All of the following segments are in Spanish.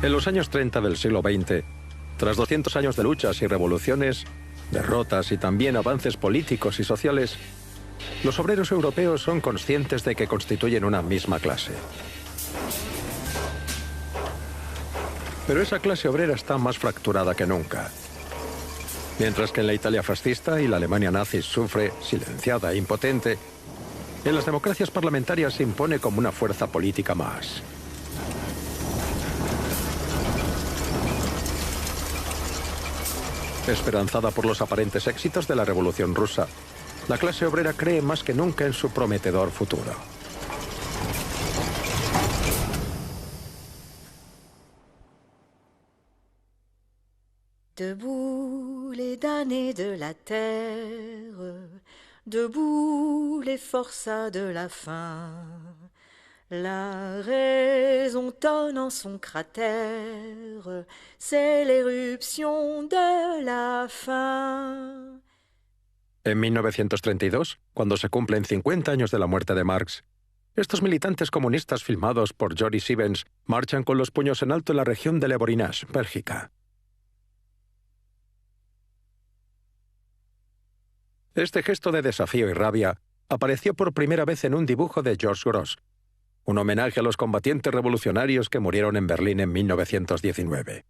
En los años 30 del siglo XX, tras 200 años de luchas y revoluciones, derrotas y también avances políticos y sociales, los obreros europeos son conscientes de que constituyen una misma clase. Pero esa clase obrera está más fracturada que nunca. Mientras que en la Italia fascista y la Alemania nazi sufre, silenciada e impotente, en las democracias parlamentarias se impone como una fuerza política más. Esperanzada por los aparentes éxitos de la Revolución Rusa, la clase obrera cree más que nunca en su prometedor futuro. Debout les damnés de la terre, debout les forçats de la faim. La raison tonne en son cratère, c'est l'éruption de la faim. En 1932, cuando se cumplen 50 años de la muerte de Marx, estos militantes comunistas filmados por Joris Ivens marchan con los puños en alto en la región de Le Borinage, Bélgica. Este gesto de desafío y rabia apareció por primera vez en un dibujo de George Grosz, un homenaje a los combatientes revolucionarios que murieron en Berlín en 1919.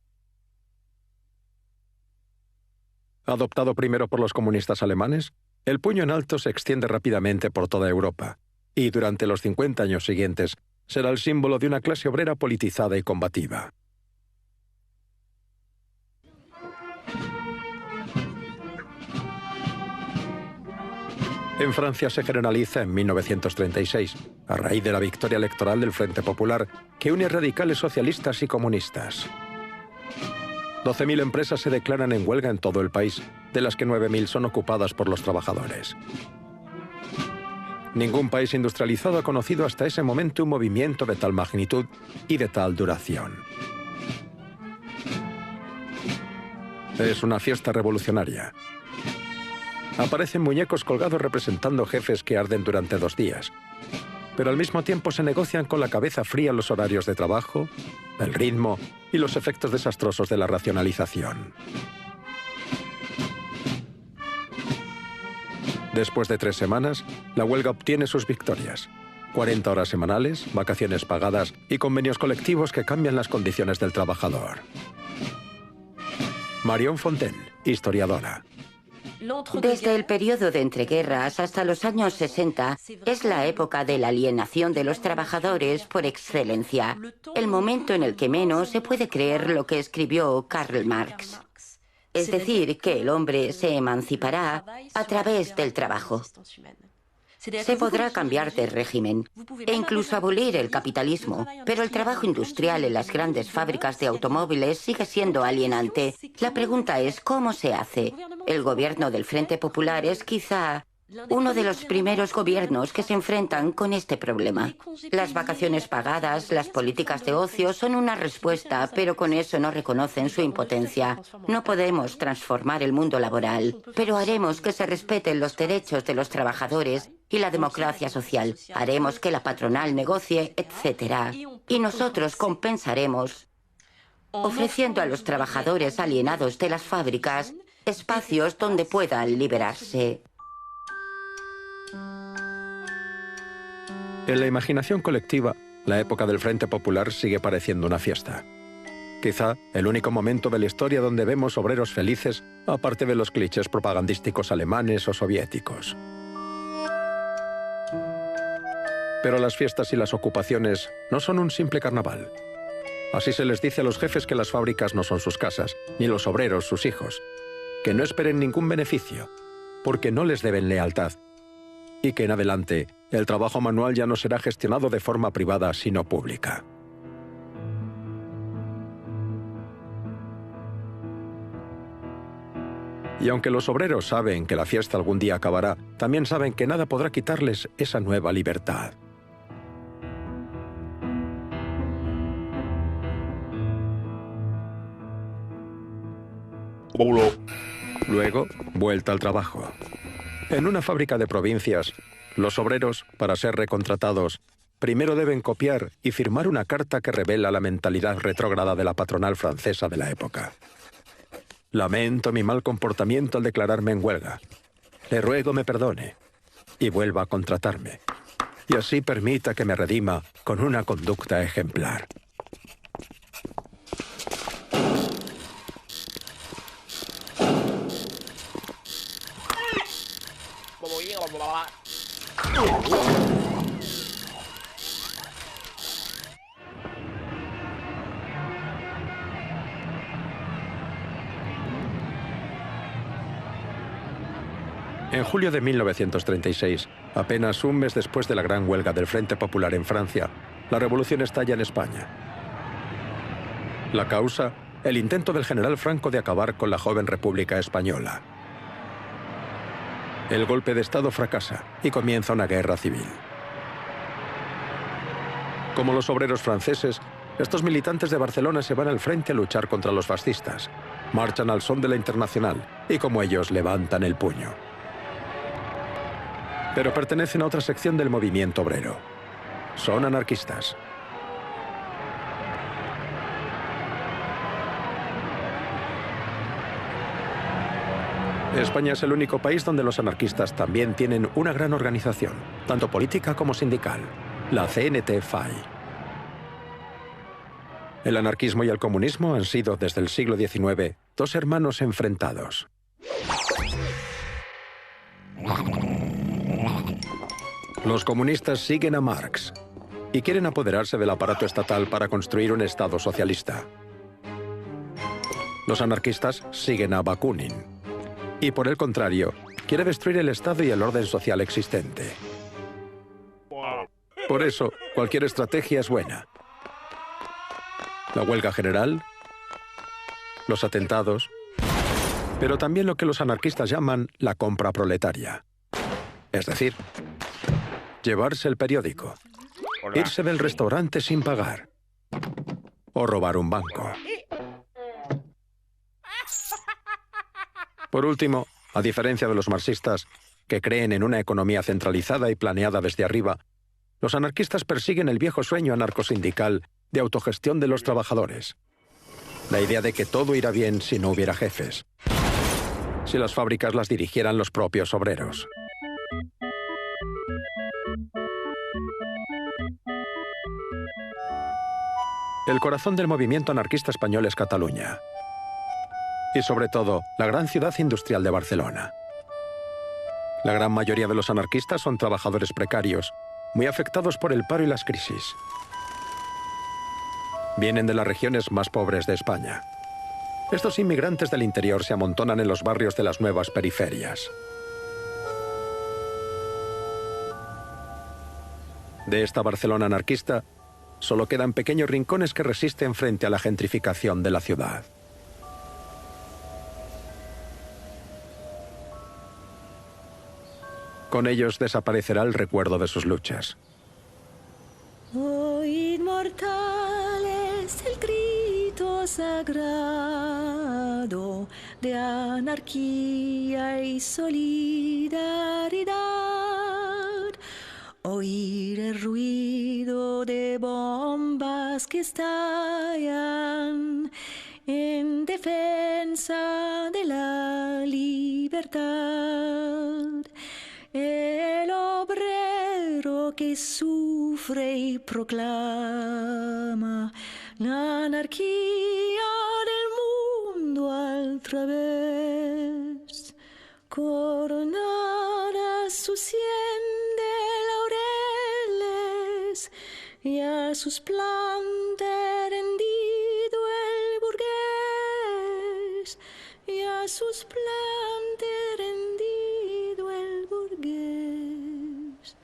Adoptado primero por los comunistas alemanes, el puño en alto se extiende rápidamente por toda Europa, y durante los 50 años siguientes será el símbolo de una clase obrera politizada y combativa. En Francia se generaliza en 1936, a raíz de la victoria electoral del Frente Popular, que une radicales socialistas y comunistas. 12.000 empresas se declaran en huelga en todo el país, de las que 9.000 son ocupadas por los trabajadores. Ningún país industrializado ha conocido hasta ese momento un movimiento de tal magnitud y de tal duración. Es una fiesta revolucionaria. Aparecen muñecos colgados representando jefes que arden durante 2 días, pero al mismo tiempo se negocian con la cabeza fría los horarios de trabajo, el ritmo y los efectos desastrosos de la racionalización. Después de 3 semanas, la huelga obtiene sus victorias: 40 horas semanales, vacaciones pagadas y convenios colectivos que cambian las condiciones del trabajador. Marion Fontaine, historiadora. Desde el periodo de entreguerras hasta los años 60 es la época de la alienación de los trabajadores por excelencia, el momento en el que menos se puede creer lo que escribió Karl Marx. Es decir, que el hombre se emancipará a través del trabajo. Se podrá cambiar de régimen e incluso abolir el capitalismo, pero el trabajo industrial en las grandes fábricas de automóviles sigue siendo alienante. La pregunta es ¿cómo se hace? El gobierno del Frente Popular es quizá uno de los primeros gobiernos que se enfrentan con este problema. Las vacaciones pagadas, las políticas de ocio son una respuesta, pero con eso no reconocen su impotencia. No podemos transformar el mundo laboral, pero haremos que se respeten los derechos de los trabajadores y la democracia social. Haremos que la patronal negocie, etc. Y nosotros compensaremos ofreciendo a los trabajadores alienados de las fábricas espacios donde puedan liberarse. En la imaginación colectiva, la época del Frente Popular sigue pareciendo una fiesta. Quizá el único momento de la historia donde vemos obreros felices, aparte de los clichés propagandísticos alemanes o soviéticos. Pero las fiestas y las ocupaciones no son un simple carnaval. Así se les dice a los jefes que las fábricas no son sus casas, ni los obreros sus hijos, que no esperen ningún beneficio, porque no les deben lealtad, y que en adelante el trabajo manual ya no será gestionado de forma privada, sino pública. Y aunque los obreros saben que la fiesta algún día acabará, también saben que nada podrá quitarles esa nueva libertad. Luego, vuelta al trabajo. En una fábrica de provincias, los obreros, para ser recontratados, primero deben copiar y firmar una carta que revela la mentalidad retrógrada de la patronal francesa de la época. Lamento mi mal comportamiento al declararme en huelga. Le ruego me perdone y vuelva a contratarme. Y así permita que me redima con una conducta ejemplar. En julio de 1936, apenas un mes después de la gran huelga del Frente Popular en Francia, la revolución estalla en España. La causa, el intento del general Franco de acabar con la joven República Española. El golpe de Estado fracasa y comienza una guerra civil. Como los obreros franceses, estos militantes de Barcelona se van al frente a luchar contra los fascistas. Marchan al son de la Internacional y como ellos levantan el puño. Pero pertenecen a otra sección del movimiento obrero. Son anarquistas. España es el único país donde los anarquistas también tienen una gran organización, tanto política como sindical, la CNT-FAI. El anarquismo y el comunismo han sido, desde el siglo XIX, dos hermanos enfrentados. Los comunistas siguen a Marx y quieren apoderarse del aparato estatal para construir un Estado socialista. Los anarquistas siguen a Bakunin y, por el contrario, quiere destruir el Estado y el orden social existente. Por eso, cualquier estrategia es buena. La huelga general, los atentados, pero también lo que los anarquistas llaman la compra proletaria. Es decir, llevarse el periódico, irse del restaurante sin pagar o robar un banco. Por último, a diferencia de los marxistas, que creen en una economía centralizada y planeada desde arriba, los anarquistas persiguen el viejo sueño anarcosindical de autogestión de los trabajadores. La idea de que todo irá bien si no hubiera jefes, si las fábricas las dirigieran los propios obreros. El corazón del movimiento anarquista español es Cataluña. Y sobre todo, la gran ciudad industrial de Barcelona. La gran mayoría de los anarquistas son trabajadores precarios, muy afectados por el paro y las crisis. Vienen de las regiones más pobres de España. Estos inmigrantes del interior se amontonan en los barrios de las nuevas periferias. De esta Barcelona anarquista, solo quedan pequeños rincones que resisten frente a la gentrificación de la ciudad. Con ellos desaparecerá el recuerdo de sus luchas. Oíd mortales el grito sagrado de anarquía y solidaridad. Oír el ruido de bombas que estallan en defensa de la libertad. El obrero que sufre y proclama la anarquía del mundo al través. Coronada su sien de laureles y a sus plantas rendido el burgués, y a sus plantas rendido el burgués.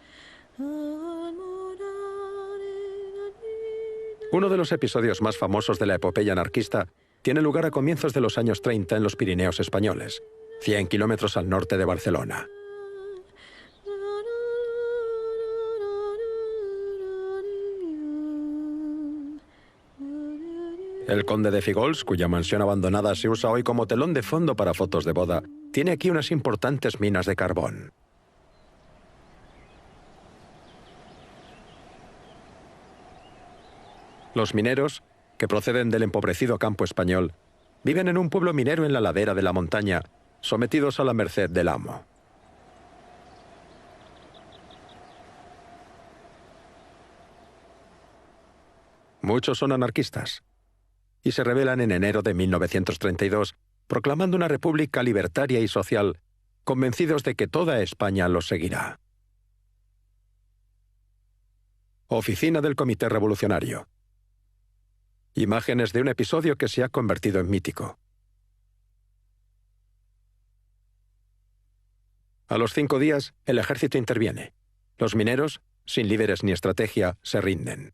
Uno de los episodios más famosos de la epopeya anarquista tiene lugar a comienzos de los años 30 en los Pirineos españoles, 100 kilómetros al norte de Barcelona. El conde de Fígols, cuya mansión abandonada se usa hoy como telón de fondo para fotos de boda, tiene aquí unas importantes minas de carbón. Los mineros, que proceden del empobrecido campo español, viven en un pueblo minero en la ladera de la montaña, sometidos a la merced del amo. Muchos son anarquistas y se rebelan en enero de 1932, proclamando una república libertaria y social, convencidos de que toda España los seguirá. Oficina del Comité Revolucionario. Imágenes de un episodio que se ha convertido en mítico. A los 5 días, el ejército interviene. Los mineros, sin líderes ni estrategia, se rinden.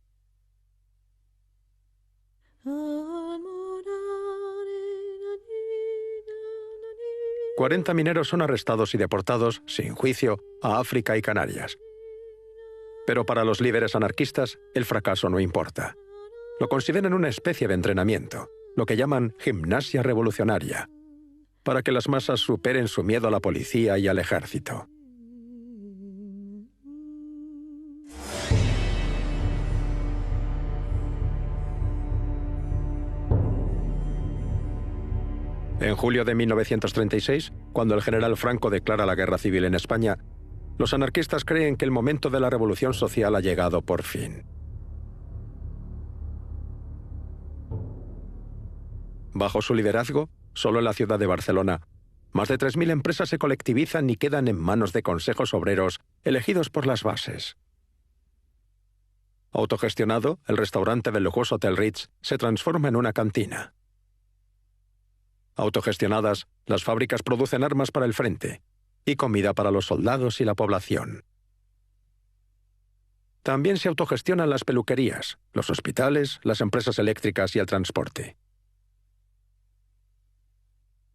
40 mineros son arrestados y deportados, sin juicio, a África y Canarias. Pero para los líderes anarquistas, el fracaso no importa. Lo consideran una especie de entrenamiento, lo que llaman gimnasia revolucionaria, para que las masas superen su miedo a la policía y al ejército. En julio de 1936, cuando el general Franco declara la guerra civil en España, los anarquistas creen que el momento de la revolución social ha llegado por fin. Bajo su liderazgo, solo en la ciudad de Barcelona, más de 3.000 empresas se colectivizan y quedan en manos de consejos obreros elegidos por las bases. Autogestionado, el restaurante del lujoso Hotel Ritz se transforma en una cantina. Autogestionadas, las fábricas producen armas para el frente y comida para los soldados y la población. También se autogestionan las peluquerías, los hospitales, las empresas eléctricas y el transporte.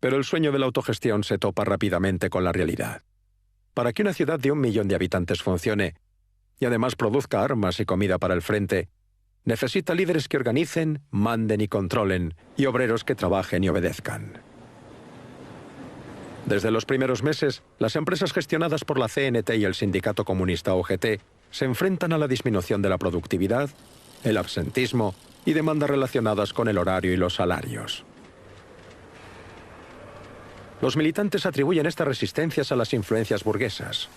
Pero el sueño de la autogestión se topa rápidamente con la realidad. Para que una ciudad de 1 millón de habitantes funcione y además produzca armas y comida para el frente, necesita líderes que organicen, manden y controlen, y obreros que trabajen y obedezcan. Desde los primeros meses, las empresas gestionadas por la CNT y el sindicato comunista UGT se enfrentan a la disminución de la productividad, el absentismo y demandas relacionadas con el horario y los salarios. Los militantes atribuyen estas resistencias a las influencias burguesas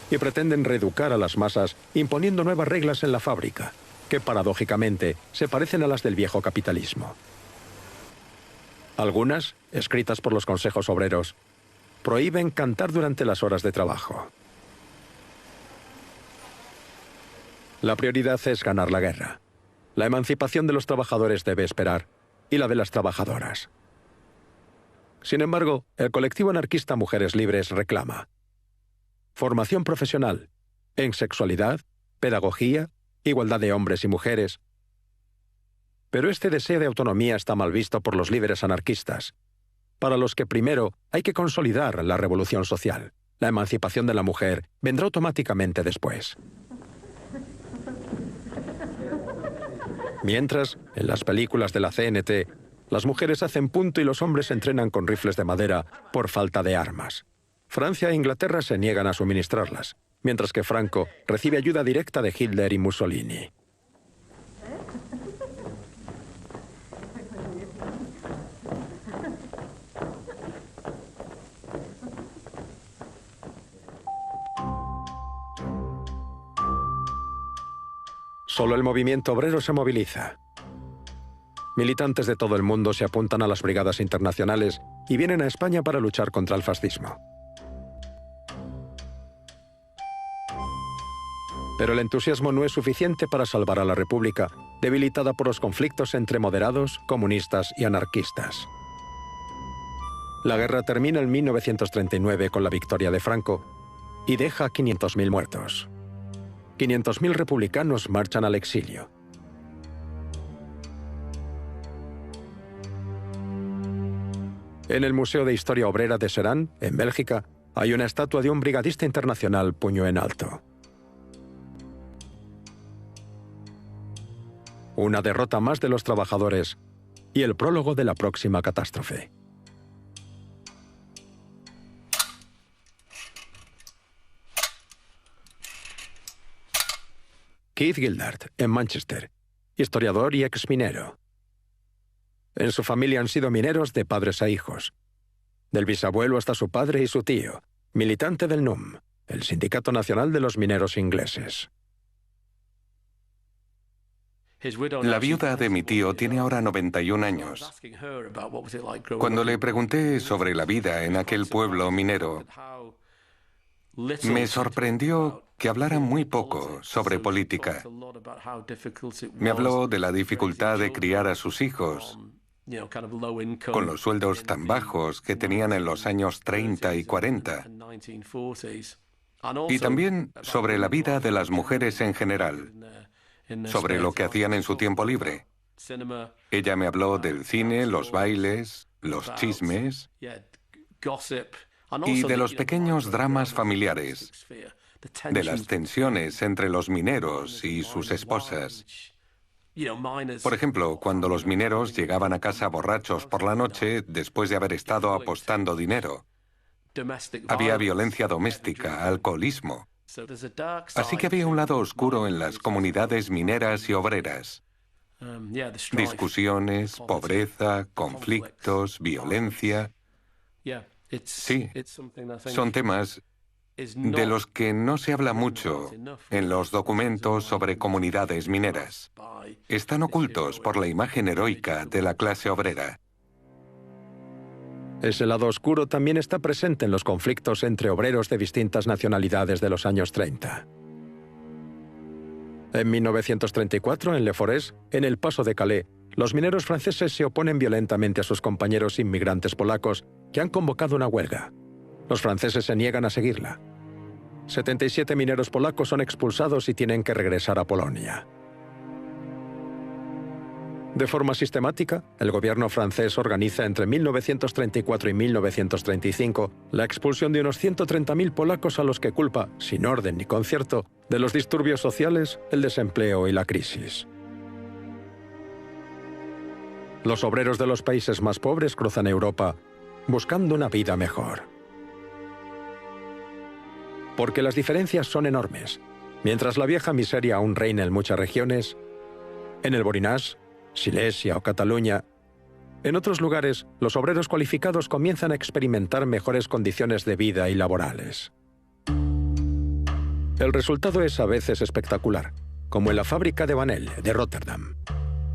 y pretenden reeducar a las masas imponiendo nuevas reglas en la fábrica, que paradójicamente se parecen a las del viejo capitalismo. Algunas, escritas por los consejos obreros, prohíben cantar durante las horas de trabajo. La prioridad es ganar la guerra. La emancipación de los trabajadores debe esperar, y la de las trabajadoras. Sin embargo, el colectivo anarquista Mujeres Libres reclama formación profesional en sexualidad, pedagogía, igualdad de hombres y mujeres. Pero este deseo de autonomía está mal visto por los líderes anarquistas, para los que primero hay que consolidar la revolución social. La emancipación de la mujer vendrá automáticamente después. Mientras, en las películas de la CNT, las mujeres hacen punto y los hombres entrenan con rifles de madera por falta de armas. Francia e Inglaterra se niegan a suministrarlas, mientras que Franco recibe ayuda directa de Hitler y Mussolini. Solo el movimiento obrero se moviliza. Militantes de todo el mundo se apuntan a las brigadas internacionales y vienen a España para luchar contra el fascismo. Pero el entusiasmo no es suficiente para salvar a la República, debilitada por los conflictos entre moderados, comunistas y anarquistas. La guerra termina en 1939 con la victoria de Franco y deja 500.000 muertos. 500.000 republicanos marchan al exilio. En el Museo de Historia Obrera de Serán, en Bélgica, hay una estatua de un brigadista internacional puño en alto. Una derrota más de los trabajadores y el prólogo de la próxima catástrofe. Keith Gildart, en Manchester, historiador y exminero. En su familia han sido mineros de padres a hijos. Del bisabuelo hasta su padre y su tío, militante del NUM, el Sindicato Nacional de los Mineros Ingleses. La viuda de mi tío tiene ahora 91 años. Cuando le pregunté sobre la vida en aquel pueblo minero, me sorprendió que hablara muy poco sobre política. Me habló de la dificultad de criar a sus hijos, con los sueldos tan bajos que tenían en los años 30 y 40. Y también sobre la vida de las mujeres en general, sobre lo que hacían en su tiempo libre. Ella me habló del cine, los bailes, los chismes y de los pequeños dramas familiares, de las tensiones entre los mineros y sus esposas. Por ejemplo, cuando los mineros llegaban a casa borrachos por la noche después de haber estado apostando dinero. Había violencia doméstica, alcoholismo. Así que había un lado oscuro en las comunidades mineras y obreras. Discusiones, pobreza, conflictos, violencia. Sí, son temas de los que no se habla mucho en los documentos sobre comunidades mineras. Están ocultos por la imagen heroica de la clase obrera. Ese lado oscuro también está presente en los conflictos entre obreros de distintas nacionalidades de los años 30. En 1934, en Le Forest, en el Paso de Calais, los mineros franceses se oponen violentamente a sus compañeros inmigrantes polacos que han convocado una huelga. Los franceses se niegan a seguirla. 77 mineros polacos son expulsados y tienen que regresar a Polonia. De forma sistemática, el gobierno francés organiza entre 1934 y 1935 la expulsión de unos 130.000 polacos a los que culpa, sin orden ni concierto, de los disturbios sociales, el desempleo y la crisis. Los obreros de los países más pobres cruzan Europa buscando una vida mejor. Porque las diferencias son enormes. Mientras la vieja miseria aún reina en muchas regiones, en el Borinage, Silesia o Cataluña, en otros lugares, los obreros cualificados comienzan a experimentar mejores condiciones de vida y laborales. El resultado es a veces espectacular, como en la fábrica de Vanel, de Rotterdam.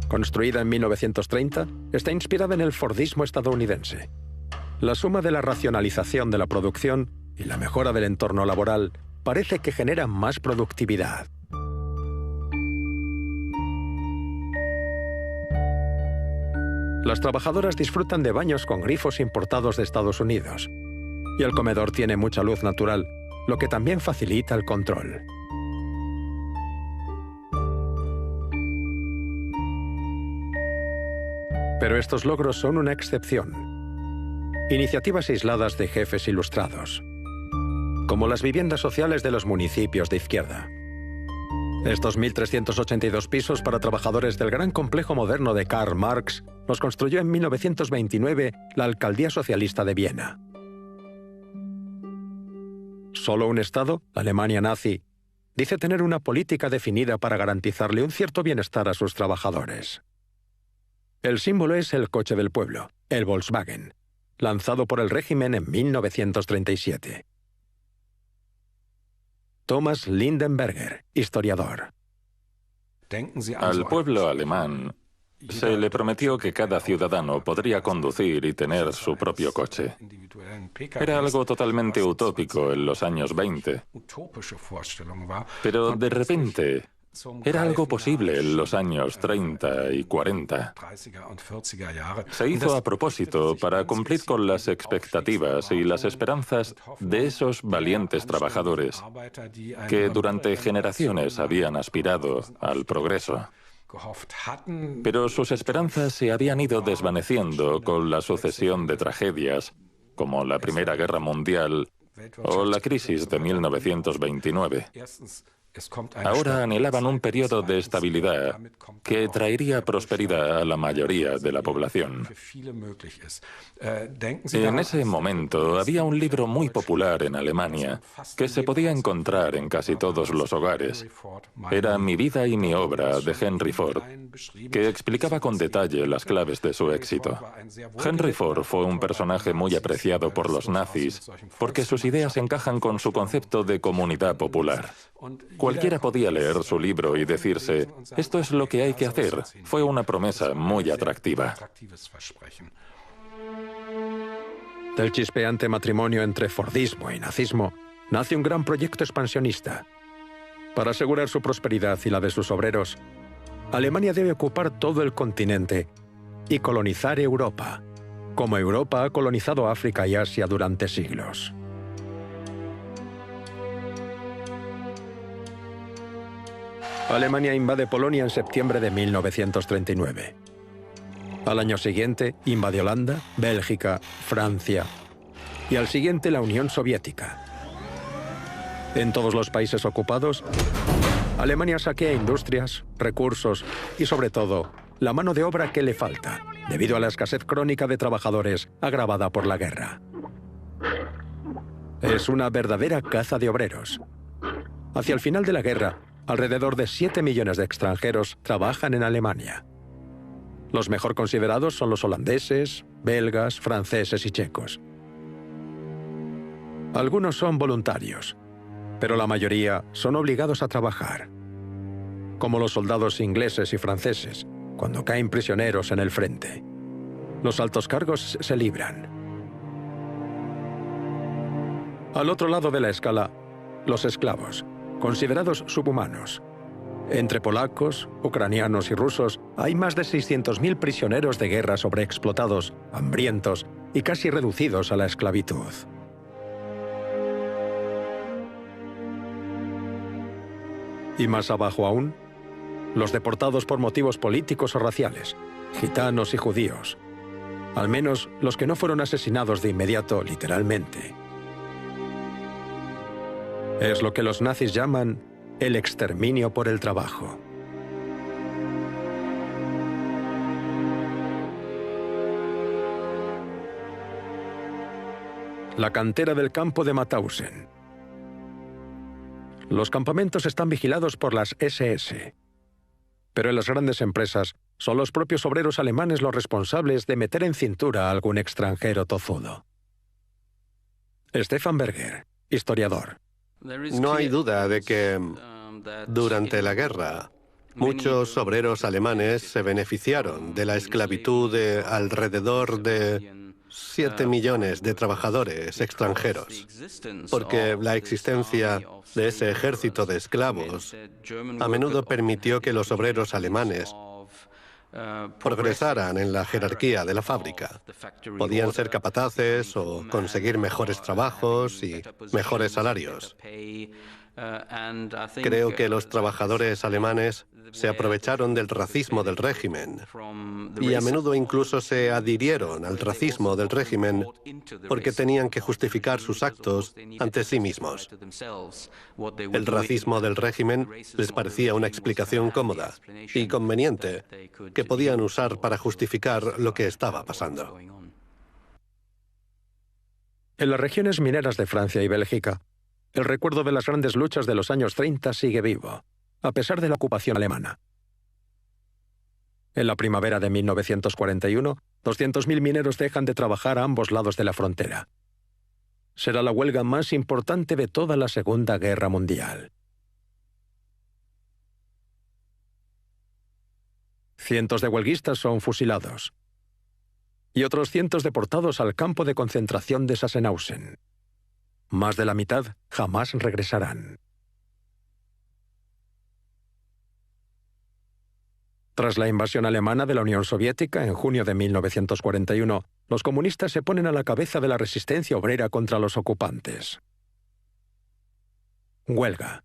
Construida en 1930, está inspirada en el Fordismo estadounidense. La suma de la racionalización de la producción y la mejora del entorno laboral parece que genera más productividad. Las trabajadoras disfrutan de baños con grifos importados de Estados Unidos. Y el comedor tiene mucha luz natural, lo que también facilita el control. Pero estos logros son una excepción. Iniciativas aisladas de jefes ilustrados, como las viviendas sociales de los municipios de izquierda. Estos 1.382 pisos para trabajadores del gran complejo moderno de Karl Marx los construyó en 1929 la Alcaldía Socialista de Viena. Solo un Estado, la Alemania nazi, dice tener una política definida para garantizarle un cierto bienestar a sus trabajadores. El símbolo es el coche del pueblo, el Volkswagen, lanzado por el régimen en 1937. Thomas Lindenberger, historiador. Al pueblo alemán se le prometió que cada ciudadano podría conducir y tener su propio coche. Era algo totalmente utópico en los años 20. Pero de repente era algo posible en los años 30 y 40. Se hizo a propósito para cumplir con las expectativas y las esperanzas de esos valientes trabajadores que durante generaciones habían aspirado al progreso. Pero sus esperanzas se habían ido desvaneciendo con la sucesión de tragedias, como la Primera Guerra Mundial o la crisis de 1929. Ahora anhelaban un periodo de estabilidad que traería prosperidad a la mayoría de la población. En ese momento había un libro muy popular en Alemania que se podía encontrar en casi todos los hogares. Era Mi vida y mi obra, de Henry Ford, que explicaba con detalle las claves de su éxito. Henry Ford fue un personaje muy apreciado por los nazis porque sus ideas encajan con su concepto de comunidad popular. Cualquiera podía leer su libro y decirse, esto es lo que hay que hacer. Fue una promesa muy atractiva. Del chispeante matrimonio entre Fordismo y nazismo nace un gran proyecto expansionista. Para asegurar su prosperidad y la de sus obreros, Alemania debe ocupar todo el continente y colonizar Europa, como Europa ha colonizado África y Asia durante siglos. Alemania invade Polonia en septiembre de 1939. Al año siguiente invade Holanda, Bélgica, Francia y al siguiente la Unión Soviética. En todos los países ocupados, Alemania saquea industrias, recursos y, sobre todo, la mano de obra que le falta, debido a la escasez crónica de trabajadores agravada por la guerra. Es una verdadera caza de obreros. Hacia el final de la guerra, alrededor de 7 millones de extranjeros trabajan en Alemania. Los mejor considerados son los holandeses, belgas, franceses y checos. Algunos son voluntarios, pero la mayoría son obligados a trabajar, como los soldados ingleses y franceses, cuando caen prisioneros en el frente. Los altos cargos se libran. Al otro lado de la escala, los esclavos, considerados subhumanos. Entre polacos, ucranianos y rusos hay más de 600.000 prisioneros de guerra sobreexplotados, hambrientos y casi reducidos a la esclavitud. Y más abajo aún, los deportados por motivos políticos o raciales, gitanos y judíos, al menos los que no fueron asesinados de inmediato, literalmente. Es lo que los nazis llaman el exterminio por el trabajo. La cantera del campo de Mauthausen. Los campamentos están vigilados por las SS, pero en las grandes empresas son los propios obreros alemanes los responsables de meter en cintura a algún extranjero tozudo. Stefan Berger, historiador. No hay duda de que durante la guerra muchos obreros alemanes se beneficiaron de la esclavitud de alrededor de 7 millones de trabajadores extranjeros, porque la existencia de ese ejército de esclavos a menudo permitió que los obreros alemanes progresaran en la jerarquía de la fábrica. Podían ser capataces o conseguir mejores trabajos y mejores salarios. Creo que los trabajadores alemanes se aprovecharon del racismo del régimen y a menudo incluso se adhirieron al racismo del régimen porque tenían que justificar sus actos ante sí mismos. El racismo del régimen les parecía una explicación cómoda y conveniente que podían usar para justificar lo que estaba pasando. En las regiones mineras de Francia y Bélgica, el recuerdo de las grandes luchas de los años 30 sigue vivo, a pesar de la ocupación alemana. En la primavera de 1941, 200.000 mineros dejan de trabajar a ambos lados de la frontera. Será la huelga más importante de toda la Segunda Guerra Mundial. Cientos de huelguistas son fusilados y otros cientos deportados al campo de concentración de Sachsenhausen. Más de la mitad jamás regresarán. Tras la invasión alemana de la Unión Soviética en junio de 1941, los comunistas se ponen a la cabeza de la resistencia obrera contra los ocupantes. Huelga.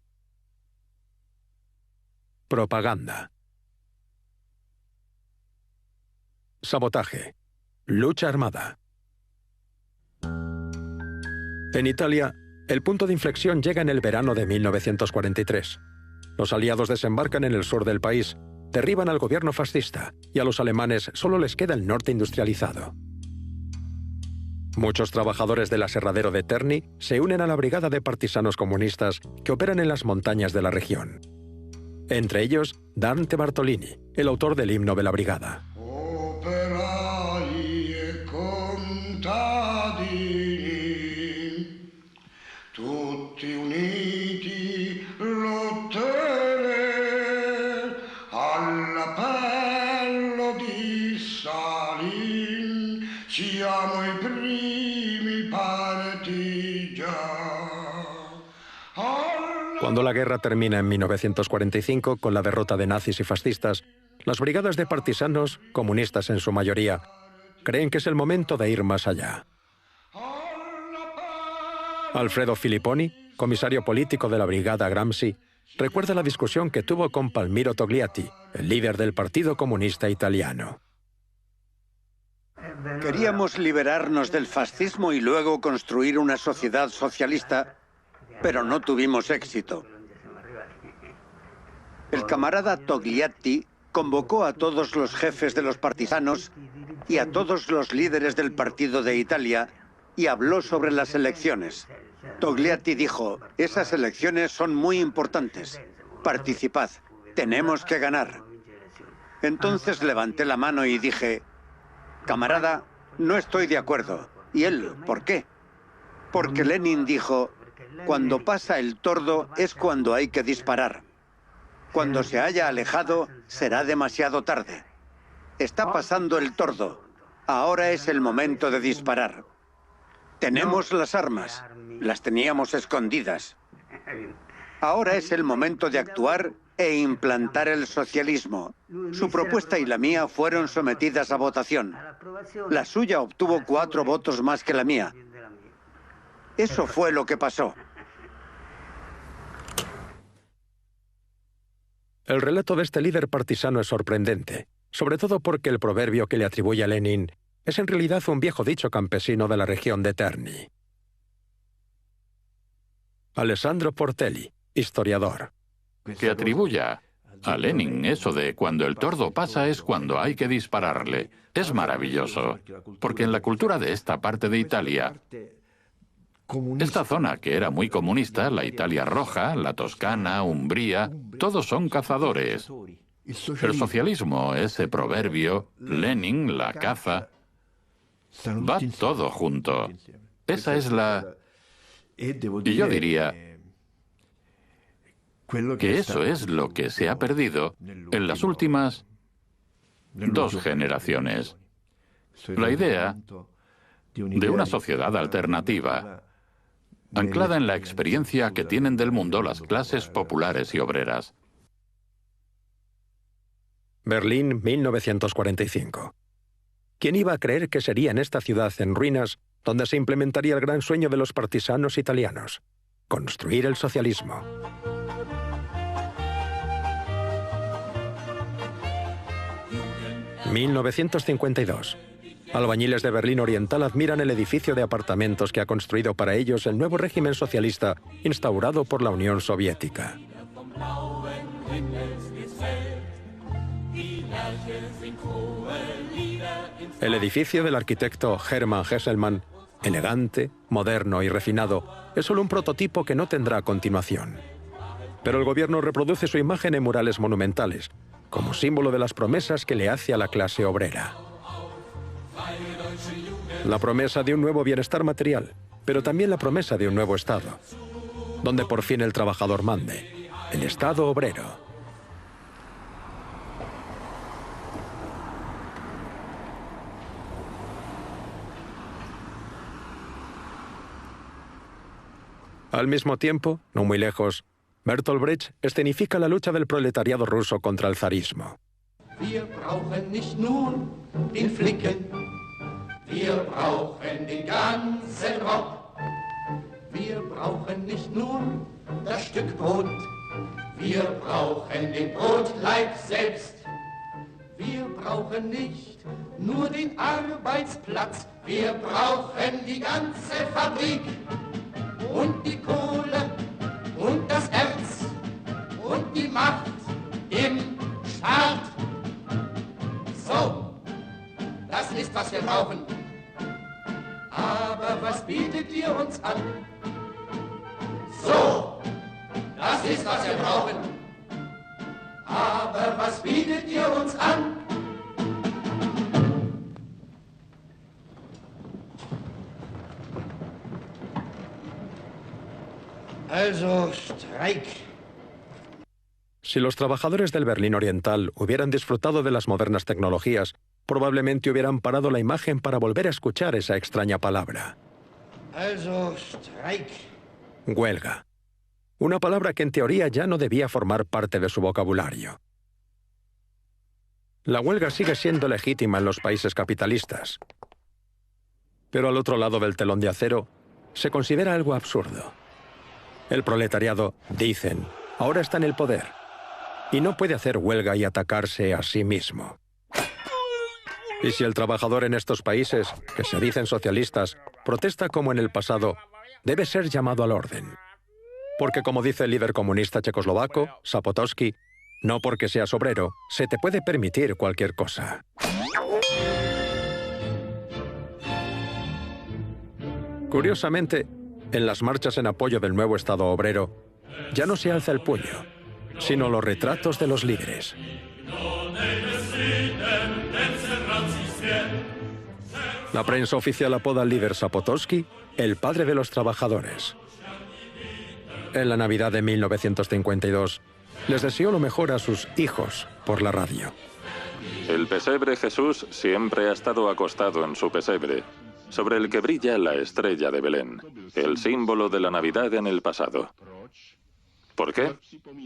Propaganda. Sabotaje. Lucha armada. En Italia, el punto de inflexión llega en el verano de 1943. Los aliados desembarcan en el sur del país, derriban al gobierno fascista y a los alemanes solo les queda el norte industrializado. Muchos trabajadores del aserradero de Terni se unen a la brigada de partisanos comunistas que operan en las montañas de la región. Entre ellos, Dante Bartolini, el autor del himno de la brigada. Operai e contadini, tutti uniti lottere all'appello di Salin, siamo i primi partigiani. Cuando la guerra termina en 1945 con la derrota de nazis y fascistas, las brigadas de partisanos, comunistas en su mayoría, creen que es el momento de ir más allá. Alfredo Filipponi, comisario político de la brigada Gramsci, recuerda la discusión que tuvo con Palmiro Togliatti, el líder del Partido Comunista Italiano. Queríamos liberarnos del fascismo y luego construir una sociedad socialista, pero no tuvimos éxito. El camarada Togliatti convocó a todos los jefes de los partisanos y a todos los líderes del partido de Italia y habló sobre las elecciones. Togliatti dijo: esas elecciones son muy importantes. Participad, tenemos que ganar. Entonces levanté la mano y dije: camarada, no estoy de acuerdo. ¿Y él, por qué? Porque Lenin dijo: cuando pasa el tordo es cuando hay que disparar. Cuando se haya alejado, será demasiado tarde. Está pasando el tordo. Ahora es el momento de disparar. Tenemos las armas. Las teníamos escondidas. Ahora es el momento de actuar e implantar el socialismo. Su propuesta y la mía fueron sometidas a votación. La suya obtuvo 4 votos más que la mía. Eso fue lo que pasó. El relato de este líder partisano es sorprendente, sobre todo porque el proverbio que le atribuye a Lenin es en realidad un viejo dicho campesino de la región de Terni. Alessandro Portelli, historiador. Que atribuya a Lenin eso de cuando el tordo pasa es cuando hay que dispararle. Es maravilloso, porque en la cultura de esta parte de Italia, esta zona que era muy comunista, la Italia roja, la Toscana, Umbría, todos son cazadores. El socialismo, ese proverbio, Lenin, la caza, va todo junto. Esa es la... Y yo diría que eso es lo que se ha perdido en las últimas 2 generaciones. La idea de una sociedad alternativa, anclada en la experiencia que tienen del mundo las clases populares y obreras. Berlín, 1945. ¿Quién iba a creer que sería en esta ciudad en ruinas donde se implementaría el gran sueño de los partisanos italianos? Construir el socialismo. ...1952... Albañiles de Berlín Oriental admiran el edificio de apartamentos que ha construido para ellos el nuevo régimen socialista instaurado por la Unión Soviética. El edificio del arquitecto Hermann Hesselmann, elegante, moderno y refinado, es solo un prototipo que no tendrá continuación. Pero el gobierno reproduce su imagen en murales monumentales, como símbolo de las promesas que le hace a la clase obrera. La promesa de un nuevo bienestar material, pero también la promesa de un nuevo Estado, donde por fin el trabajador mande, el Estado obrero. Al mismo tiempo, no muy lejos, Bertolt Brecht escenifica la lucha del proletariado ruso contra el zarismo. Wir brauchen nicht nur den Flicken, wir brauchen den ganzen Rock. Wir brauchen nicht nur das Stück Brot, wir brauchen den Brotleib selbst. Wir brauchen nicht nur den Arbeitsplatz, wir brauchen die ganze Fabrik. Und die Kohle und das Erz und die brauchen. Aber was bietet ihr uns an? So, das ist, was wir brauchen. Aber was bietet ihr uns an? Also, Streik. Si los trabajadores del Berlín Oriental hubieran disfrutado de las modernas tecnologías, probablemente hubieran parado la imagen para volver a escuchar esa extraña palabra. Also, Streik. Huelga. Una palabra que en teoría ya no debía formar parte de su vocabulario. La huelga sigue siendo legítima en los países capitalistas. Pero al otro lado del telón de acero, se considera algo absurdo. El proletariado, dicen, ahora está en el poder y no puede hacer huelga y atacarse a sí mismo. Y si el trabajador en estos países, que se dicen socialistas, protesta como en el pasado, debe ser llamado al orden. Porque como dice el líder comunista checoslovaco, Zapotosky, no porque seas obrero, se te puede permitir cualquier cosa. Curiosamente, en las marchas en apoyo del nuevo Estado obrero, ya no se alza el puño, sino los retratos de los líderes. La prensa oficial apoda al líder Zapotosky el padre de los trabajadores. En la Navidad de 1952, les deseó lo mejor a sus hijos por la radio. El pesebre Jesús siempre ha estado acostado en su pesebre, sobre el que brilla la estrella de Belén, el símbolo de la Navidad en el pasado. ¿Por qué?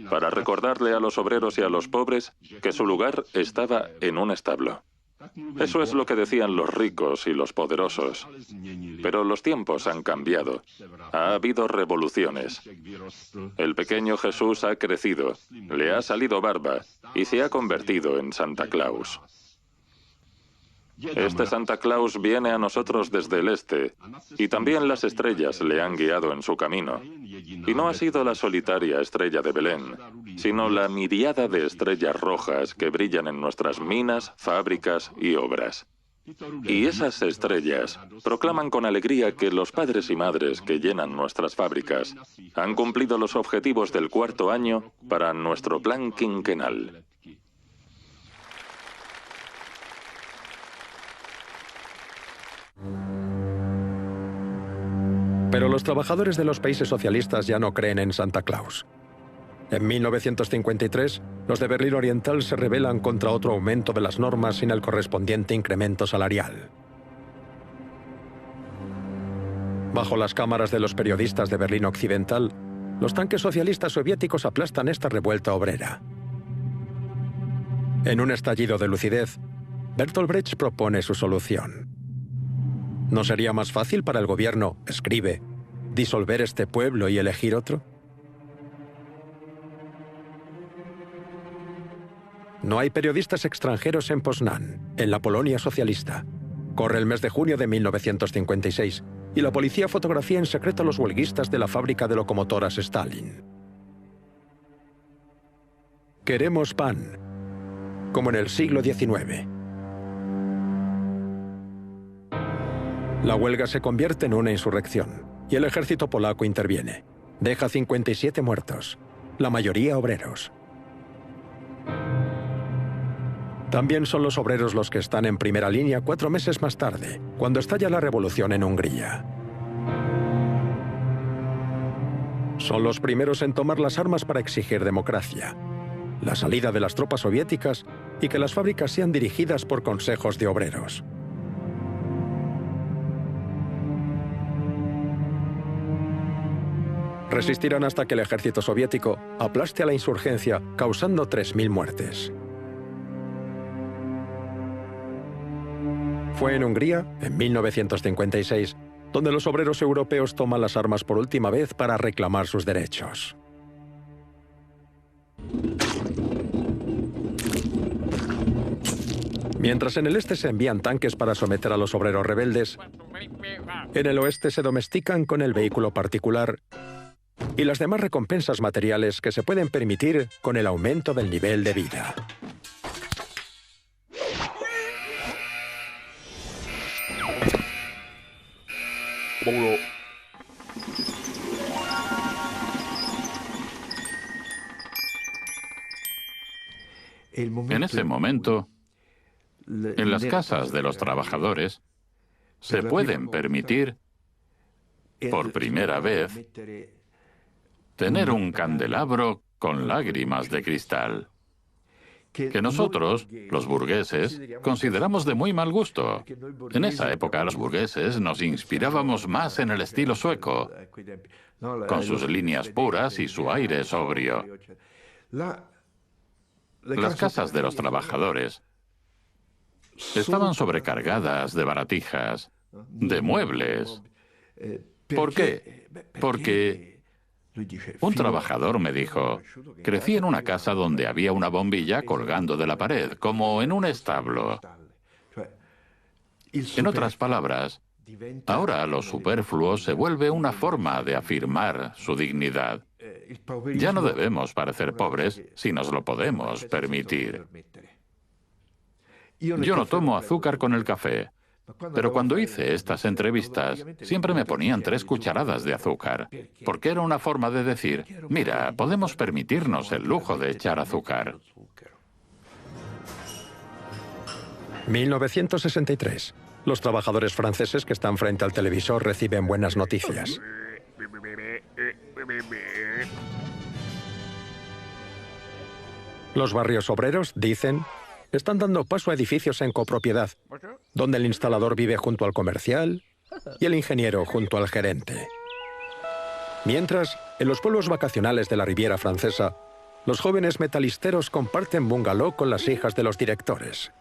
Para recordarle a los obreros y a los pobres que su lugar estaba en un establo. Eso es lo que decían los ricos y los poderosos. Pero los tiempos han cambiado. Ha habido revoluciones. El pequeño Jesús ha crecido, le ha salido barba y se ha convertido en Santa Claus. Este Santa Claus viene a nosotros desde el este, y también las estrellas le han guiado en su camino. Y no ha sido la solitaria estrella de Belén, sino la miríada de estrellas rojas que brillan en nuestras minas, fábricas y obras. Y esas estrellas proclaman con alegría que los padres y madres que llenan nuestras fábricas han cumplido los objetivos del cuarto año para nuestro plan quinquenal. Pero los trabajadores de los países socialistas ya no creen en Santa Claus. En 1953, los de Berlín Oriental se rebelan contra otro aumento de las normas sin el correspondiente incremento salarial. Bajo las cámaras de los periodistas de Berlín Occidental, los tanques socialistas soviéticos aplastan esta revuelta obrera. En un estallido de lucidez, Bertolt Brecht propone su solución. ¿No sería más fácil para el gobierno, escribe, disolver este pueblo y elegir otro? No hay periodistas extranjeros en Poznan, en la Polonia socialista. Corre el mes de junio de 1956 y la policía fotografía en secreto a los huelguistas de la fábrica de locomotoras Stalin. Queremos pan, como en el siglo XIX. La huelga se convierte en una insurrección y el ejército polaco interviene. Deja 57 muertos, la mayoría obreros. También son los obreros los que están en primera línea 4 meses más tarde, cuando estalla la revolución en Hungría. Son los primeros en tomar las armas para exigir democracia, la salida de las tropas soviéticas y que las fábricas sean dirigidas por consejos de obreros. Resistirán hasta que el ejército soviético aplaste a la insurgencia, causando 3.000 muertes. Fue en Hungría, en 1956, donde los obreros europeos toman las armas por última vez para reclamar sus derechos. Mientras en el este se envían tanques para someter a los obreros rebeldes, en el oeste se domestican con el vehículo particular y las demás recompensas materiales que se pueden permitir con el aumento del nivel de vida. En ese momento, en las casas de los trabajadores, se pueden permitir, por primera vez, tener un candelabro con lágrimas de cristal, que nosotros, los burgueses, consideramos de muy mal gusto. En esa época los burgueses nos inspirábamos más en el estilo sueco, con sus líneas puras y su aire sobrio. Las casas de los trabajadores estaban sobrecargadas de baratijas, de muebles. ¿Por qué? Porque un trabajador me dijo, crecí en una casa donde había una bombilla colgando de la pared, como en un establo. En otras palabras, ahora lo superfluo se vuelve una forma de afirmar su dignidad. Ya no debemos parecer pobres si nos lo podemos permitir. Yo no tomo azúcar con el café, pero cuando hice estas entrevistas siempre me ponían 3 cucharadas de azúcar, porque era una forma de decir, mira, podemos permitirnos el lujo de echar azúcar. 1963. Los trabajadores franceses que están frente al televisor reciben buenas noticias. Los barrios obreros, dicen, están dando paso a edificios en copropiedad, donde el instalador vive junto al comercial y el ingeniero junto al gerente. Mientras, en los pueblos vacacionales de la Riviera Francesa, los jóvenes metalisteros comparten bungalow con las hijas de los directores.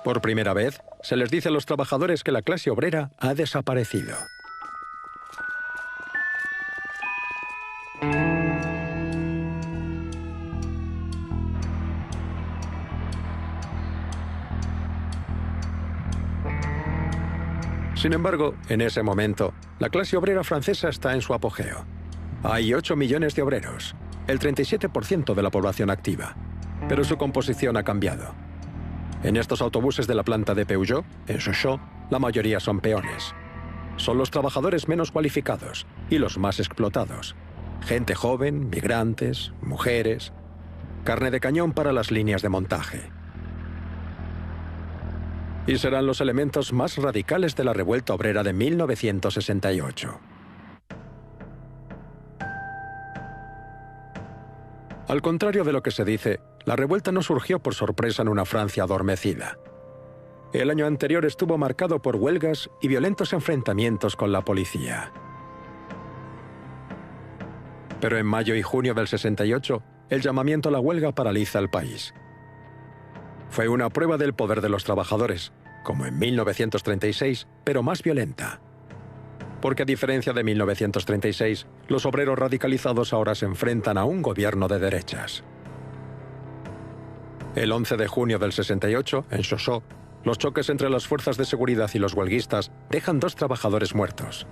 Por primera vez, se les dice a los trabajadores que la clase obrera ha desaparecido. Sin embargo, en ese momento, la clase obrera francesa está en su apogeo. Hay 8 millones de obreros, el 37% de la población activa, pero su composición ha cambiado. En estos autobuses de la planta de Peugeot, en Sochaux, la mayoría son peones. Son los trabajadores menos cualificados y los más explotados. Gente joven, migrantes, mujeres, carne de cañón para las líneas de montaje. Y serán los elementos más radicales de la revuelta obrera de 1968. Al contrario de lo que se dice, la revuelta no surgió por sorpresa en una Francia adormecida. El año anterior estuvo marcado por huelgas y violentos enfrentamientos con la policía. Pero en mayo y junio del 68, el llamamiento a la huelga paraliza el país. Fue una prueba del poder de los trabajadores, como en 1936, pero más violenta. Porque a diferencia de 1936, los obreros radicalizados ahora se enfrentan a un gobierno de derechas. El 11 de junio del 68, en Sochaux, los choques entre las fuerzas de seguridad y los huelguistas dejan 2 trabajadores muertos.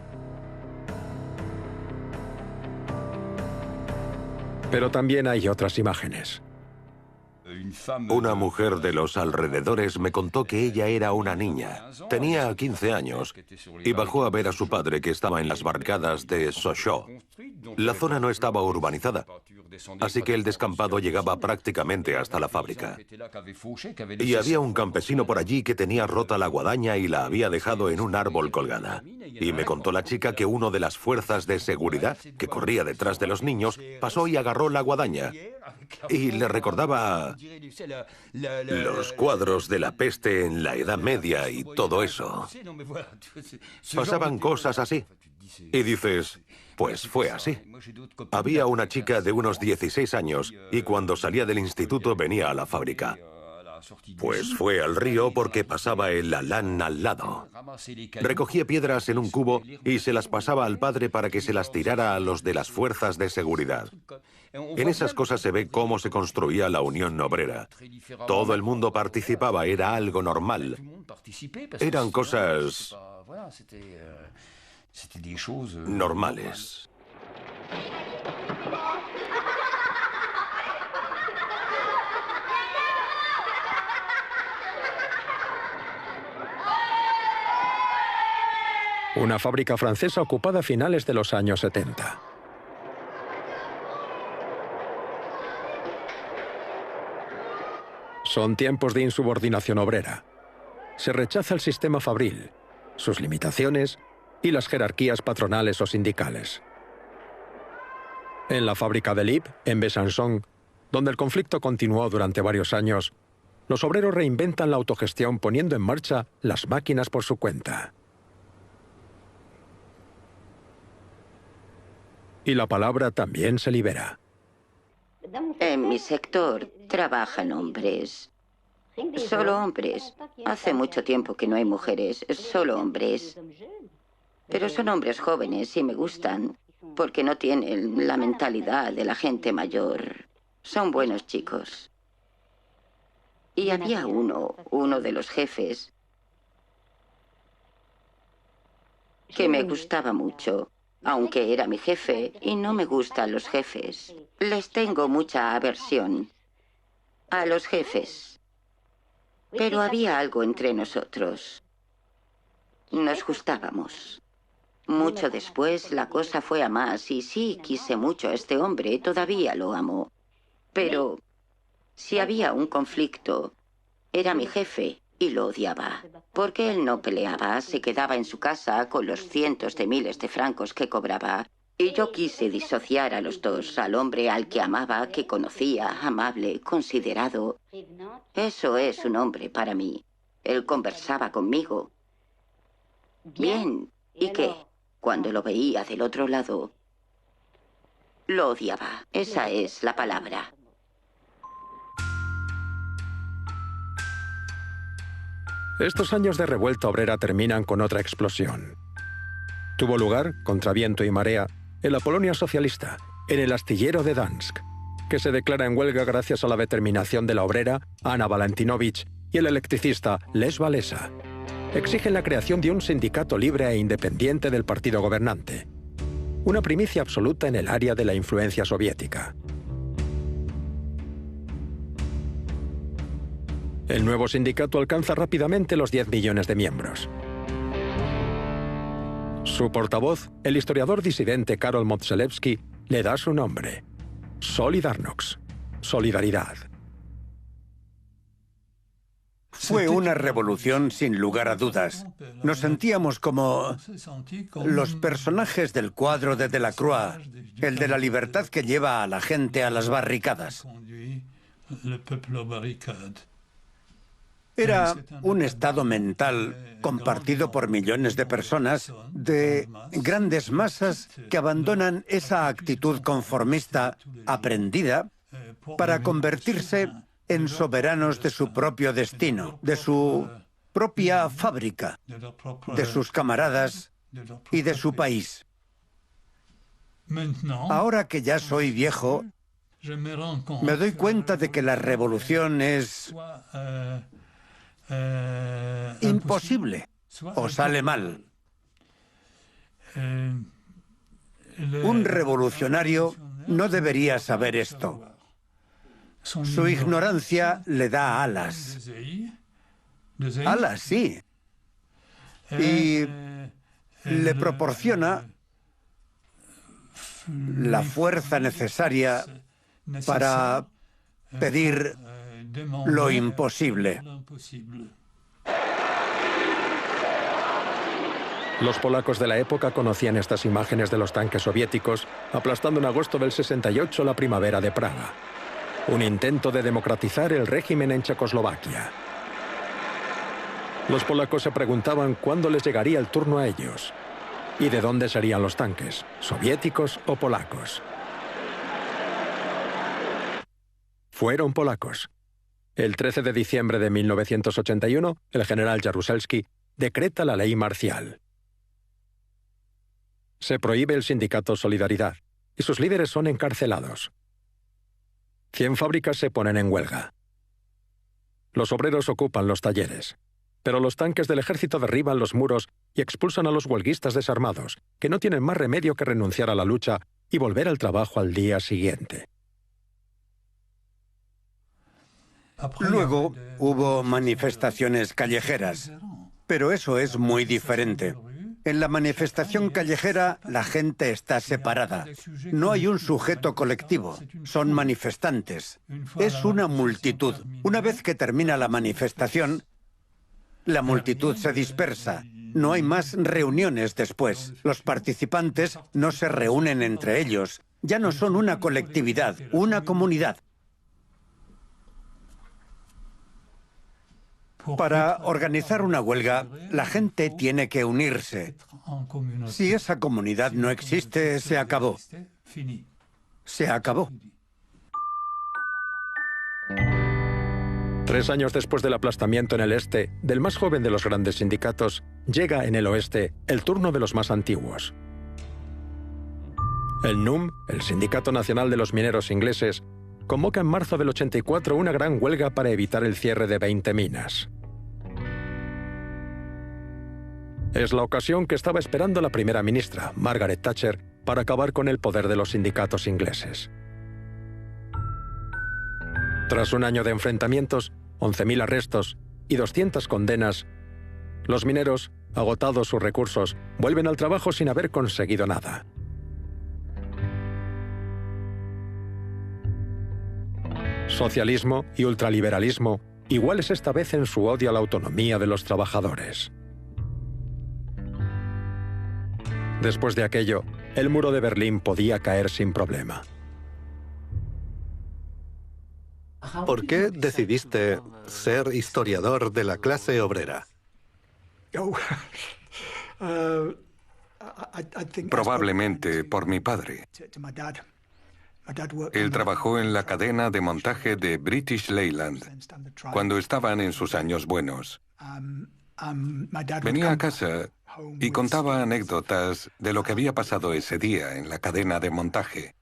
Pero también hay otras imágenes. Una mujer de los alrededores me contó que ella era una niña. Tenía 15 años y bajó a ver a su padre que estaba en las barricadas de Sochaux. La zona no estaba urbanizada, así que el descampado llegaba prácticamente hasta la fábrica. Y había un campesino por allí que tenía rota la guadaña y la había dejado en un árbol colgada. Y me contó la chica que uno de las fuerzas de seguridad, que corría detrás de los niños, pasó y agarró la guadaña. Y le recordaba los cuadros de la peste en la Edad Media y todo eso. Pasaban cosas así. Y dices, pues fue así. Había una chica de unos 16 años y cuando salía del instituto venía a la fábrica. Pues fue al río porque pasaba el Alán al lado. Recogía piedras en un cubo y se las pasaba al padre para que se las tirara a los de las fuerzas de seguridad. En esas cosas se ve cómo se construía la Unión Obrera. Todo el mundo participaba, era algo normal. Eran cosas normales. una fábrica francesa ocupada a finales de los años 70. Son tiempos de insubordinación obrera. Se rechaza el sistema fabril, sus limitaciones y las jerarquías patronales o sindicales. En la fábrica de Lip, en Besançon, donde el conflicto continuó durante varios años, los obreros reinventan la autogestión poniendo en marcha las máquinas por su cuenta. Y la palabra también se libera. En mi sector trabajan hombres. Solo hombres. Hace mucho tiempo que no hay mujeres, solo hombres. Pero son hombres jóvenes y me gustan, porque no tienen la mentalidad de la gente mayor. Son buenos chicos. Y había uno de los jefes, que me gustaba mucho, aunque era mi jefe y no me gustan los jefes. Les tengo mucha aversión a los jefes. Pero había algo entre nosotros. Nos gustábamos. Mucho después la cosa fue a más y sí, quise mucho a este hombre, todavía lo amo. Pero si había un conflicto, era mi jefe y lo odiaba. Porque él no peleaba, se quedaba en su casa con los cientos de miles de francos que cobraba. Y yo quise disociar a los dos, al hombre al que amaba, que conocía, amable, considerado. Eso es un hombre para mí. Él conversaba conmigo. Bien, ¿y qué? Cuando lo veía del otro lado, lo odiaba. Esa es la palabra. Estos años de revuelta obrera terminan con otra explosión. Tuvo lugar, contra viento y marea, en la Polonia socialista, en el astillero de Dansk, que se declara en huelga gracias a la determinación de la obrera Anna Valentinowicz y el electricista Lech Walesa. Exigen la creación de un sindicato libre e independiente del partido gobernante. Una primicia absoluta en el área de la influencia soviética. El nuevo sindicato alcanza rápidamente los 10 millones de miembros. Su portavoz, el historiador disidente Karol Modzelewski, le da su nombre: Solidarność, solidaridad. Fue una revolución sin lugar a dudas. Nos sentíamos como los personajes del cuadro de Delacroix, el de la libertad que lleva a la gente a las barricadas. Era un estado mental compartido por millones de personas, de grandes masas que abandonan esa actitud conformista aprendida para convertirse en soberanos de su propio destino, de su propia fábrica, de sus camaradas y de su país. Ahora que ya soy viejo, me doy cuenta de que la revolución es imposible o sale mal. Un revolucionario no debería saber esto. Su ignorancia le da alas. Alas, sí. Y le proporciona la fuerza necesaria para pedir lo imposible. Los polacos de la época conocían estas imágenes de los tanques soviéticos aplastando en agosto del 68 la primavera de Praga. Un intento de democratizar el régimen en Checoslovaquia. Los polacos se preguntaban cuándo les llegaría el turno a ellos y de dónde serían los tanques, soviéticos o polacos. Fueron polacos. El 13 de diciembre de 1981, el general Jaruzelski decreta la ley marcial. Se prohíbe el sindicato Solidaridad y sus líderes son encarcelados. 100 fábricas se ponen en huelga. Los obreros ocupan los talleres, pero los tanques del ejército derriban los muros y expulsan a los huelguistas desarmados, que no tienen más remedio que renunciar a la lucha y volver al trabajo al día siguiente. Luego hubo manifestaciones callejeras, pero eso es muy diferente. En la manifestación callejera, la gente está separada. No hay un sujeto colectivo, son manifestantes. Es una multitud. Una vez que termina la manifestación, la multitud se dispersa. No hay más reuniones después. Los participantes no se reúnen entre ellos. Ya no son una colectividad, una comunidad. Para organizar una huelga, la gente tiene que unirse. Si esa comunidad no existe, se acabó. Se acabó. 3 años después del aplastamiento en el este del más joven de los grandes sindicatos, llega en el oeste el turno de los más antiguos. El NUM, el Sindicato Nacional de los Mineros Ingleses, convoca en marzo del 84 una gran huelga para evitar el cierre de 20 minas. Es la ocasión que estaba esperando la primera ministra, Margaret Thatcher, para acabar con el poder de los sindicatos ingleses. Tras un año de enfrentamientos, 11.000 arrestos y 200 condenas, los mineros, agotados sus recursos, vuelven al trabajo sin haber conseguido nada. Socialismo y ultraliberalismo, iguales esta vez en su odio a la autonomía de los trabajadores. Después de aquello, el muro de Berlín podía caer sin problema. ¿Por qué decidiste ser historiador de la clase obrera? Probablemente por mi padre. Él trabajó en la cadena de montaje de British Leyland cuando estaban en sus años buenos. Venía a casa y contaba anécdotas de lo que había pasado ese día en la cadena de montaje.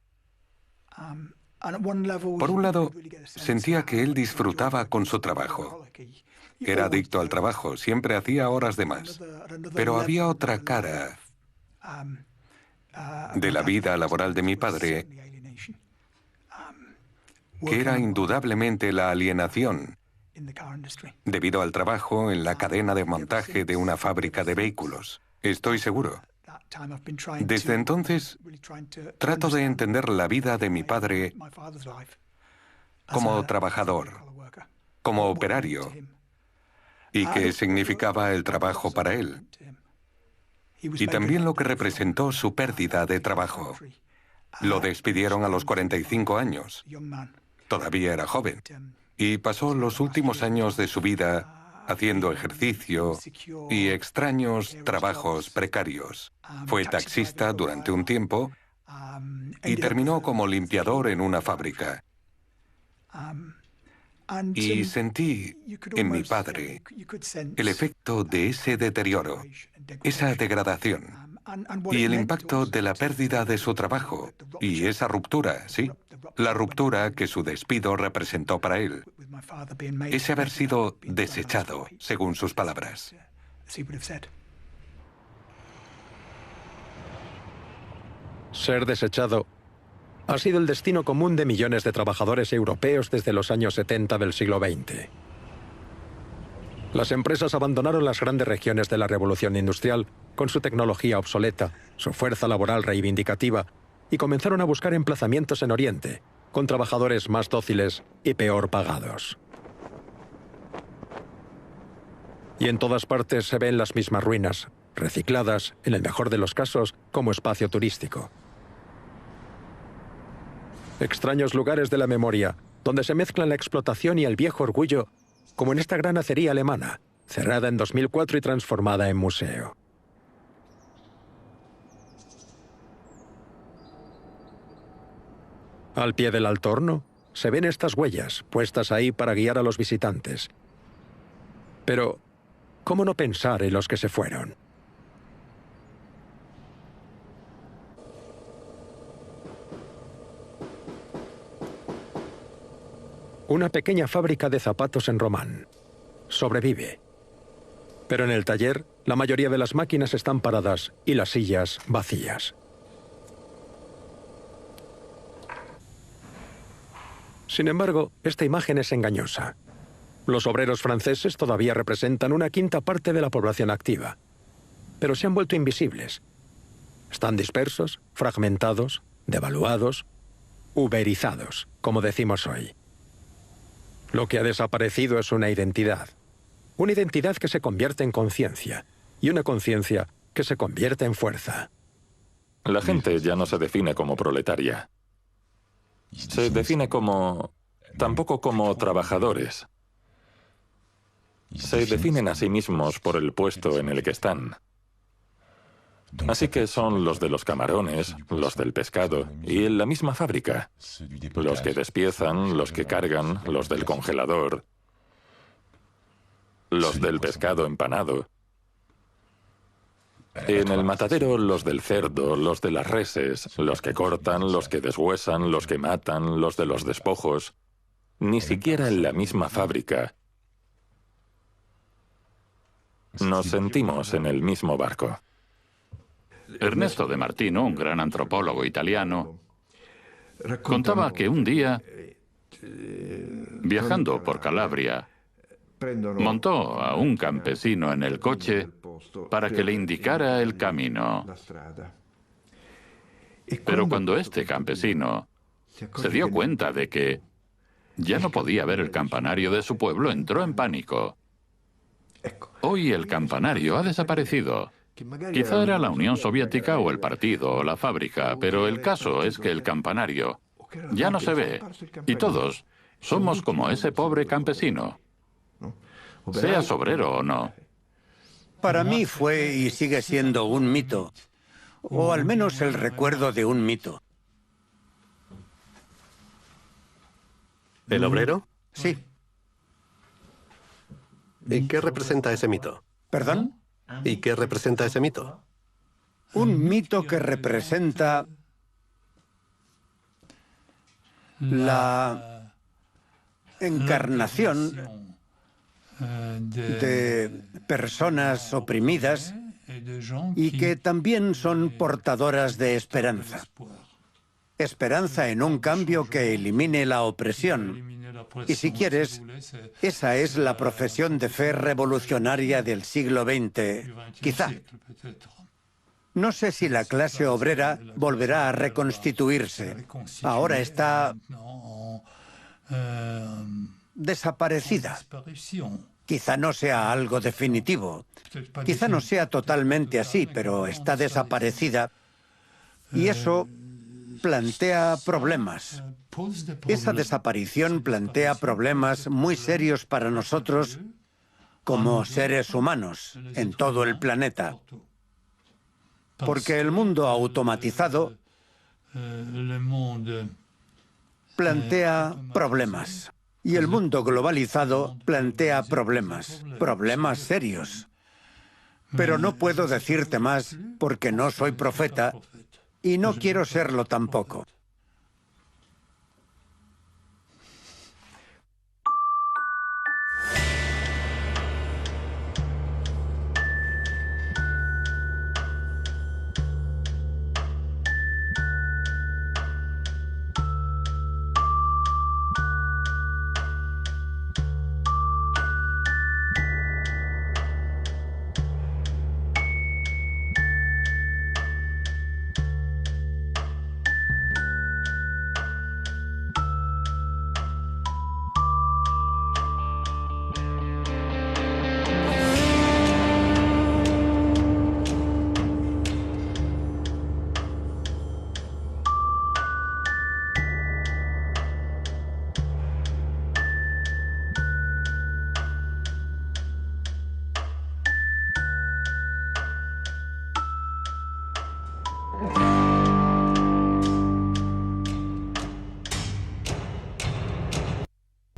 Por un lado, sentía que él disfrutaba con su trabajo. Era adicto al trabajo, siempre hacía horas de más. Pero había otra cara de la vida laboral de mi padre, que era indudablemente la alienación, debido al trabajo en la cadena de montaje de una fábrica de vehículos. Estoy seguro. Desde entonces, trato de entender la vida de mi padre como trabajador, como operario, y qué significaba el trabajo para él. Y también lo que representó su pérdida de trabajo. Lo despidieron a los 45 años. Todavía era joven. Y pasó los últimos años de su vida haciendo ejercicio y extraños trabajos precarios. Fue taxista durante un tiempo y terminó como limpiador en una fábrica. Y sentí en mi padre el efecto de ese deterioro, esa degradación, y el impacto de la pérdida de su trabajo, y esa ruptura, sí, la ruptura que su despido representó para él. Ese haber sido desechado, según sus palabras. Ser desechado ha sido el destino común de millones de trabajadores europeos desde los años 70 del siglo XX. Las empresas abandonaron las grandes regiones de la revolución industrial con su tecnología obsoleta, su fuerza laboral reivindicativa, y comenzaron a buscar emplazamientos en Oriente, con trabajadores más dóciles y peor pagados. Y en todas partes se ven las mismas ruinas, recicladas, en el mejor de los casos, como espacio turístico. Extraños lugares de la memoria, donde se mezclan la explotación y el viejo orgullo, como en esta gran acería alemana, cerrada en 2004 y transformada en museo. Al pie del Altorno se ven estas huellas, puestas ahí para guiar a los visitantes. Pero, ¿cómo no pensar en los que se fueron? Una pequeña fábrica de zapatos en Román. Sobrevive. Pero en el taller, la mayoría de las máquinas están paradas y las sillas vacías. Sin embargo, esta imagen es engañosa. Los obreros franceses todavía representan una quinta parte de la población activa. pero se han vuelto invisibles. Están dispersos, fragmentados, devaluados, uberizados, como decimos hoy. Lo que ha desaparecido es una identidad que se convierte en conciencia, y una conciencia que se convierte en fuerza. La gente ya no se define como proletaria. Se define tampoco como trabajadores. Se definen a sí mismos por el puesto en el que están. Así que son los de los camarones, los del pescado, y en la misma fábrica. Los que despiezan, los que cargan, los del congelador, los del pescado empanado. En el matadero, los del cerdo, los de las reses, los que cortan, los que deshuesan, los que matan, los de los despojos. Ni siquiera en la misma fábrica nos sentimos en el mismo barco. Ernesto de Martino, un gran antropólogo italiano, contaba que un día, viajando por Calabria, montó a un campesino en el coche para que le indicara el camino. Pero cuando este campesino se dio cuenta de que ya no podía ver el campanario de su pueblo, entró en pánico. Hoy el campanario ha desaparecido. Quizá era la Unión Soviética o el partido o la fábrica, pero el caso es que el campanario ya no se ve. Y todos somos como ese pobre campesino, seas obrero o no. Para mí fue y sigue siendo un mito, o al menos el recuerdo de un mito. ¿El obrero? Sí. ¿Y qué representa ese mito? ¿Perdón? ¿Y qué representa ese mito? Un mito que representa la encarnación de personas oprimidas y que también son portadoras de esperanza. Esperanza en un cambio que elimine la opresión. Y si quieres, esa es la profesión de fe revolucionaria del siglo XX, quizá. No sé si la clase obrera volverá a reconstituirse. Ahora está desaparecida. Quizá no sea algo definitivo. Quizá no sea totalmente así, pero está desaparecida. Y eso plantea problemas. Esa desaparición plantea problemas muy serios para nosotros como seres humanos en todo el planeta. Porque el mundo automatizado plantea problemas. Y el mundo globalizado plantea problemas serios. Pero no puedo decirte más porque no soy profeta y no quiero serlo tampoco.